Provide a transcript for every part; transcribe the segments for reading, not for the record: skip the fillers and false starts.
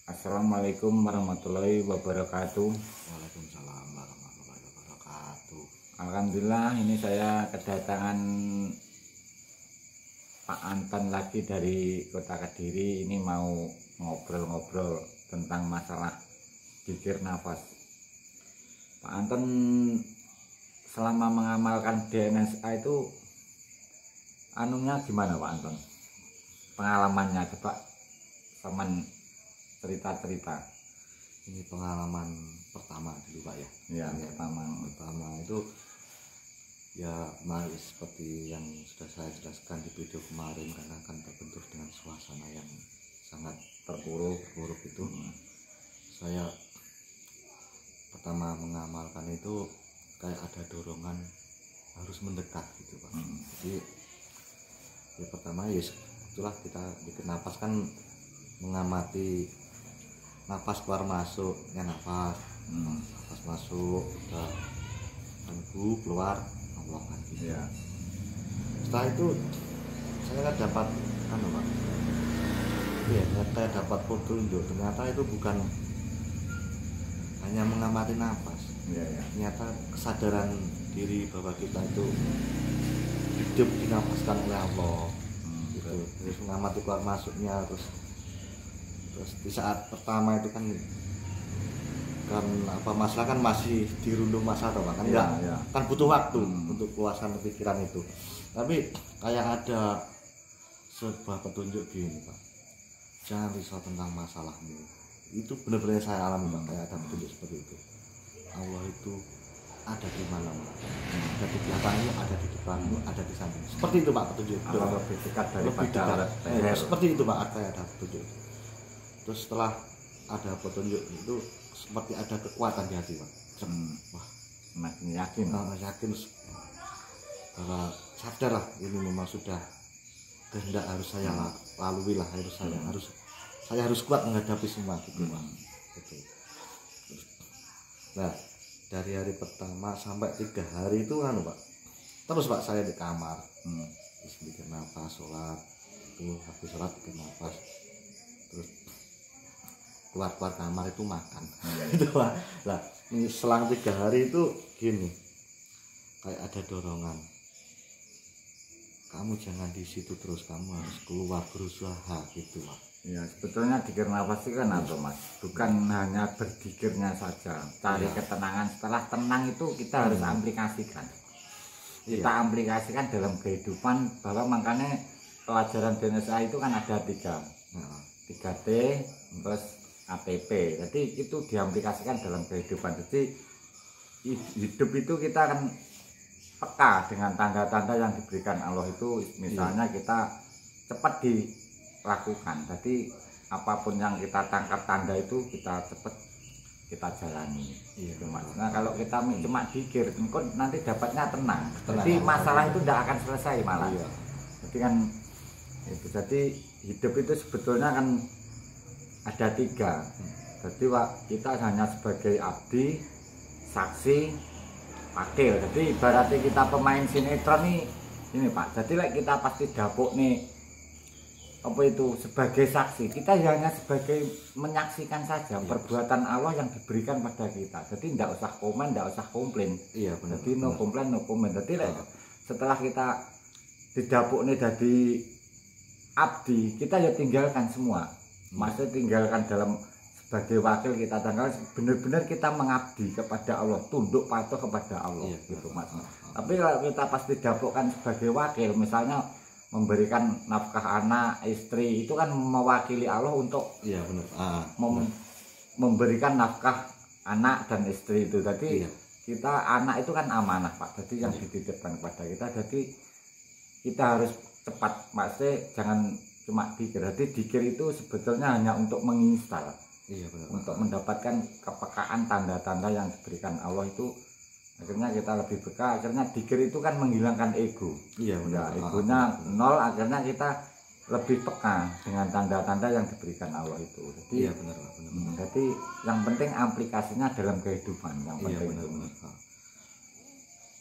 Assalamualaikum warahmatullahi wabarakatuh. Waalaikumsalam warahmatullahi wabarakatuh. Alhamdulillah, ini saya kedatangan Pak Anton lagi dari Kota Kediri. Ini mau ngobrol-ngobrol tentang masalah zikir nafas. Pak Anton selama mengamalkan DNSA itu anunya gimana Pak Anton? Pengalamannya coba teman cerita-cerita. Ini pengalaman pertama dulu Pak ya. Ya, pertama itu ya mari seperti yang sudah saya jelaskan di video kemarin, karena akan terbentur dengan suasana yang sangat terpuruk itu. Saya pertama mengamalkan itu kayak ada dorongan harus mendekat gitu Pak. Jadi ya pertama ya itulah kita bikin napas kan, mengamati napas keluar masuk ya, napas masuk ke lambung, keluar ngomongkan gitu ya. Setelah itu saya dapat Pak, iya saya dapat petunjuk, ternyata itu bukan hanya mengamati napas ya. Ternyata kesadaran diri bahwa kita itu hidup dinapaskan oleh Allah gitu. Terus mengamati keluar masuknya, terus di saat pertama itu kan masalah kan masih dirundung masa atau kan ya. Kan butuh waktu untuk keluasan pikiran itu. Tapi kayak ada sebuah petunjuk gini Pak, jangan risau tentang masalahmu. Itu benar-benar saya alami Pak, kayak ada petunjuk seperti itu. Allah itu ada di mana Pak, ada di belakangmu, ada di depanmu, ada di samping. Seperti itu Pak petunjuk. Lebih dekat daripada seperti itu Pak, ada petunjuk. Terus setelah ada petunjuk itu seperti ada kekuatan di hati Pak. Wah, semakin yakin bahwa sadar lah, ini memang sudah kehendak harus saya lalui lah, saya harus kuat menghadapi semua gitu Pak. Gitu. Nah dari hari pertama sampai 3 hari itu kan Pak, terus Pak saya di kamar terus bikin nafas, sholat tuh, habis sholat bikin nafas, terus keluar kamar itu makan gitu Pak. Nah selang 3 hari itu gini, kayak ada dorongan, kamu jangan di situ terus, kamu harus keluar, berusaha gitu Pak. Ya sebetulnya zikir nafas itu kan apa Mas, bukan hanya berzikirnya saja, cari ketenangan. Setelah tenang itu kita harus aplikasikan, kita aplikasikan dalam kehidupan. Bahwa makanya pelajaran DNSA itu kan ada 3T terus ATP, jadi itu diaplikasikan dalam kehidupan. Jadi hidup itu kita akan peka dengan tanda-tanda yang diberikan Allah itu. Misalnya kita cepat dilakukan, jadi apapun yang kita tangkap tanda itu kita cepat kita jalani. Nah kalau kita cuma dikir, nanti dapatnya tenang. Jadi masalah itu tidak akan selesai malah. Jadi kan itu, jadi hidup itu sebetulnya kan ada 3. Jadi kita hanya sebagai abdi, saksi, wakil. Jadi ibaratnya kita pemain sinetron ini Pak. Jadi kita pasti dapuk nih apa itu sebagai saksi. Kita hanya sebagai menyaksikan saja perbuatan Allah yang diberikan pada kita. Jadi tidak usah komen, tidak usah komplain. Iya benar. Jadi no komplain, no komen. Jadi setelah kita didapuk nih jadi abdi, kita ya tinggalkan semua. Maksudnya tinggalkan dalam sebagai wakil, kita tanggal benar-benar kita mengabdi kepada Allah, tunduk patuh kepada Allah gitu Mas. Tapi kalau kita pasti dapatkan sebagai wakil, misalnya memberikan nafkah anak, istri, itu kan mewakili Allah untuk memberikan nafkah anak dan istri itu. Jadi kita anak itu kan amanah Pak, jadi yang dititipkan kepada kita. Jadi kita harus cepat, maksudnya jangan cuma dikir. Jadi dikir itu sebetulnya hanya untuk menginstal, untuk mendapatkan kepekaan tanda-tanda yang diberikan Allah itu. Akhirnya kita lebih peka, akhirnya dikir itu kan menghilangkan ego. Egonya nol, akhirnya kita lebih peka dengan tanda-tanda yang diberikan Allah itu. Jadi benar. Jadi yang penting aplikasinya dalam kehidupan yang penting.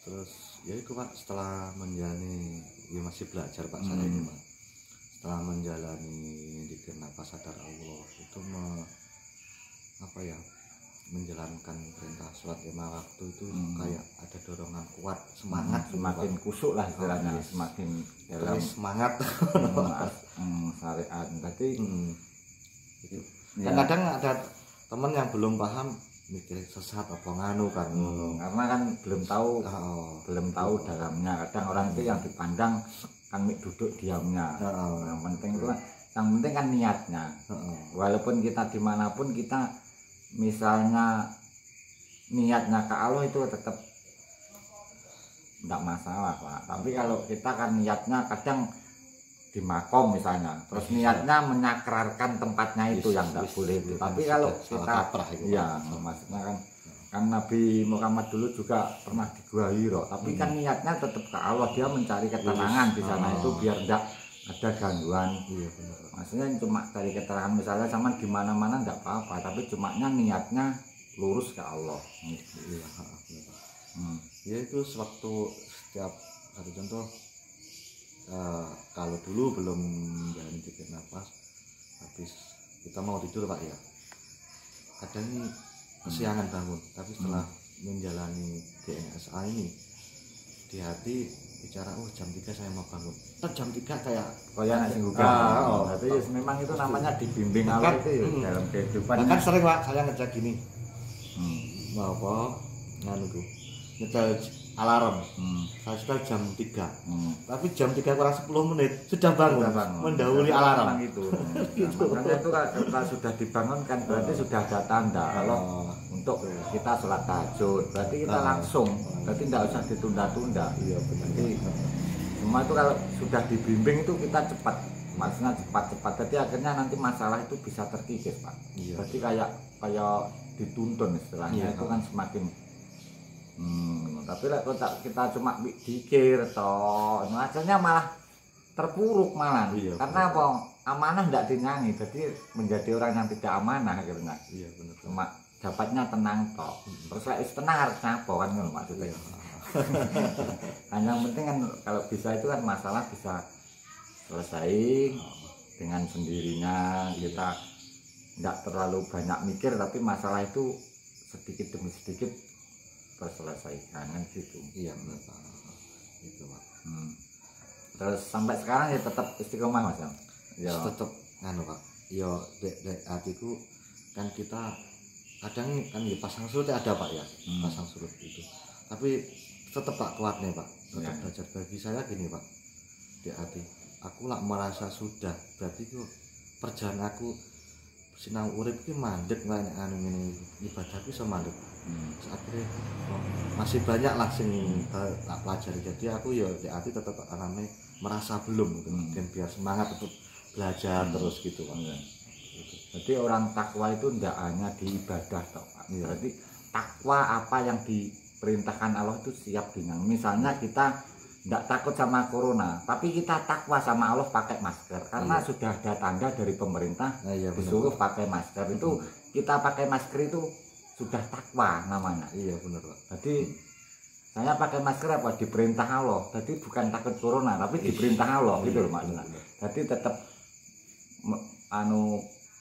Terus ya itu Pak, setelah menjalani, ya masih belajar Pak saya ini Pak. Setelah menjalani zikir nafas sadar Allah itu apa ya, menjalankan perintah sholat 5 waktu itu kayak ada dorongan kuat, semangat, semakin kusuk lah istilahnya, semakin dalam semangat syariat. Berarti kadang ada teman yang belum paham mikir sesat apa nganu kan, karena kan belum tahu dalamnya. Kadang orang itu yang dipandang kan duduk diamnya. Yang penting itu kan niatnya. Walaupun kita dimanapun, kita misalnya niatnya ke Allah itu tetap tidak masalah Pak. Tapi kalau kita kan niatnya kadang di makom misalnya, terus niatnya menyakrarkan tempatnya itu yang tidak boleh itu. Tapi kalau kita ya maksudnya kan Nabi Muhammad dulu juga pernah di Gua Hiro, tapi kan niatnya tetap ke Allah, dia mencari ketenangan di sana itu biar tidak ada gangguan. Maksudnya cuma dari keterangan misalnya sama di mana-mana tidak apa-apa, tapi cumanya niatnya lurus ke Allah. Ya itu sewaktu setiap satu contoh, kalau dulu belum jalan titik nafas, habis kita mau tidur Pak ya, kadang ini kesiangan bangun, tapi setelah menjalani DNSA ini di hati bicara, oh jam 3 saya mau bangun, jam 3 kayak nasi gugah. Tapi memang itu namanya dibimbing Allah itu dalam kehidupan. Kan sering Pak saya ngecek gini, mau apa nganu tuh nyetel alarm, saya sudah jam 3, tapi jam 3 kurang 10 menit sudah bangun. Mendahului alarm itu. Makanya itu kalau sudah dibangunkan berarti sudah ada tanda kalau untuk kita sholat tahajud, berarti kita langsung, berarti tidak usah ditunda-tunda. Iya benar. Jadi semua itu kalau sudah dibimbing itu kita cepat, maksudnya cepat-cepat. Jadi akhirnya nanti masalah itu bisa terkikis Pak. Berarti kayak dituntun istilahnya, itu kan semakin tapi kalau kita cuma pikir toh, akhirnya malah terpuruk malah. Karena apa? Amanah tidak dinyanyi, jadi menjadi orang yang tidak amanah akhirnya. Iya benar. Cuma dapatnya tenang toh. Terus tenang harus apa kan maksudnya. Nah, yang penting kan kalau bisa itu kan masalah bisa selesai dengan sendirinya. Kita tidak terlalu banyak mikir, tapi masalah itu sedikit demi sedikit terselesaikan kan gitu. Iya benar itu Pak. Terus sampai sekarang ya tetap istiqomah Mas ya. Tetap nganu Pak. Yo dek hatiku kan kita kadang kan ya pasang surut ada Pak ya, pasang surut itu. Tapi tetap Pak kuat nih Pak. Tetap belajar. Bagi saya gini Pak, dek hati. Aku lah merasa sudah, berarti itu perjalanan aku sinau urip ki mandek lah anu ngene, ibadahku iso mandek. Akhirnya masih banyak lah sing tak pelajari. Jadi aku ya di hati tetap namanya merasa belum gitu. Dan biar semangat untuk belajar terus gitu Pak. Jadi orang takwa itu tidak hanya di ibadah toh Pak. Berarti takwa apa yang diperintahkan Allah itu siap dengan. Misalnya kita tidak takut sama corona, tapi kita takwa sama Allah pakai masker karena sudah ada tanda dari pemerintah disuruh pakai masker. Itu kita pakai masker itu sudah takwa namanya. Iya benar Pak. Jadi saya pakai masker apa? Diperintah Allah. Jadi bukan takut corona, tapi diperintah Allah gitu loh maksudnya. Jadi tetap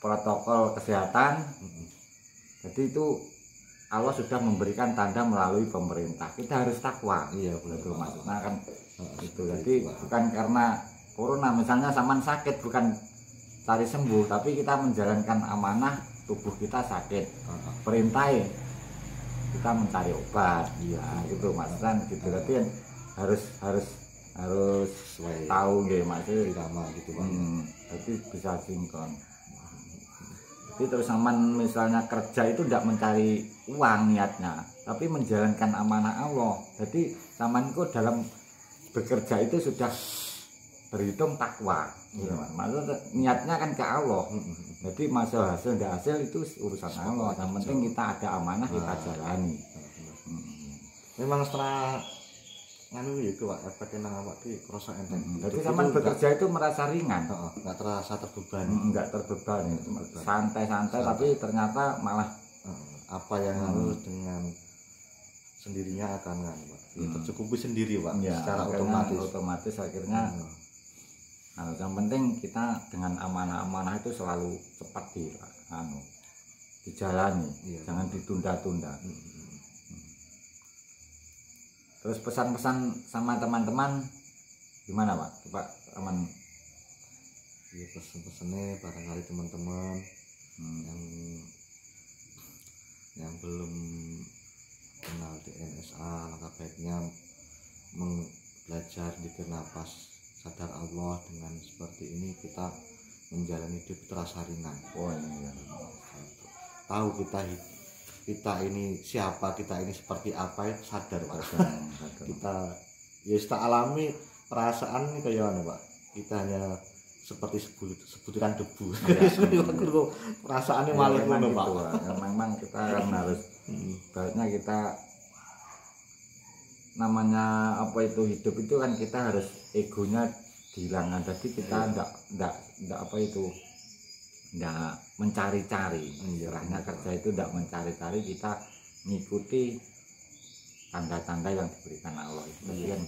protokol kesehatan. Jadi itu Allah sudah memberikan tanda melalui pemerintah. Kita harus takwa. Iya benar itu maksudnya kan itu. Jadi bukan karena corona misalnya saman sakit bukan cari sembuh, tapi kita menjalankan amanah. Tubuh kita sakit, perintahin kita mencari obat, gitu maksudnya gitu. Berarti harus tahu nggih maksudnya irama gitu Pak. Jadi bisa sinkron. Jadi terus aman misalnya kerja itu tidak mencari uang niatnya, tapi menjalankan amanah Allah. Jadi samanku dalam bekerja itu sudah berhitung takwa. Maksudnya niatnya kan ke Allah. Jadi masalah hasil tidak hasil itu urusan Allah. Yang penting kita ada amanah kita jalani. Memang setelah nganu itu Pak, efek nang awak ki krasa enteng. Jadi zaman bekerja itu merasa ringan, enggak terasa terbebani. Enggak terbebani, santai-santai tapi ternyata malah apa yang harus dengan sendirinya akan nganu Pak. Tercukupi sendiri Pak, secara otomatis akhirnya. Yang penting kita dengan amanah-amanah itu selalu cepat dijalani, Iya. jangan ditunda-tunda. Terus pesan-pesan sama teman-teman gimana Pak? Coba aman. Ya pesan-pesannya barangkali teman-teman yang belum kenal DNSA, langkah baiknya belajar zikir nafas, sadar Allah. Dengan seperti ini kita menjalani hidup terasa ringan. Oh iya. Tahu kita ini siapa, kita ini seperti apa, itu sadar Pak. Kita ya kita alami perasaan ini kayak mana Pak, kita hanya seperti sebutiran debu. Perasaannya Ya, malah memang ngono gitu, Pak. ya, memang kita kan harus baiknya kita namanya apa itu hidup itu kan kita harus egonya dihilangkan. Jadi kita ndak apa itu ndak mencari-cari. Istilahnya kerja itu ndak mencari-cari, kita mengikuti tanda-tanda yang diberikan Allah. Jadi kan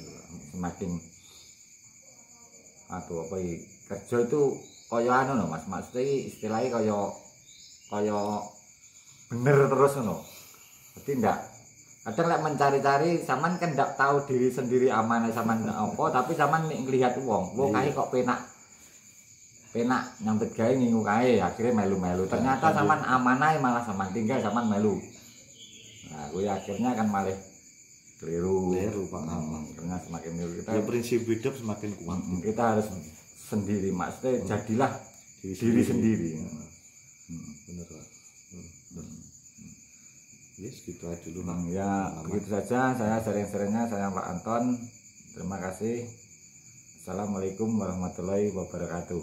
semakin apa kerja itu kaya anu no Mas, maksudnya istilahnya kaya bener terus no. Jadi ndak kadang lek mencari-cari sampean kan ndak tahu diri sendiri amanah sampean apa, tapi sampean ngelihat wong kae kok penak nyambet gawe ngingu kae, akhirnya melu-melu. Ternyata sampean amanah malah sampean tinggal sampean melu. Nah, kuwi akhirnya kan malah keliru Pak. Karena semakin keliru kita Ya prinsip hidup semakin kuat. kita harus sendiri, maksudnya jadilah diri sendiri. Bener Pak. Yes, gitu aja dulu Pak. Ya begitu saja, saya sering-seringnya saya Pak Anton. Terima kasih. Assalamualaikum warahmatullahi wabarakatuh.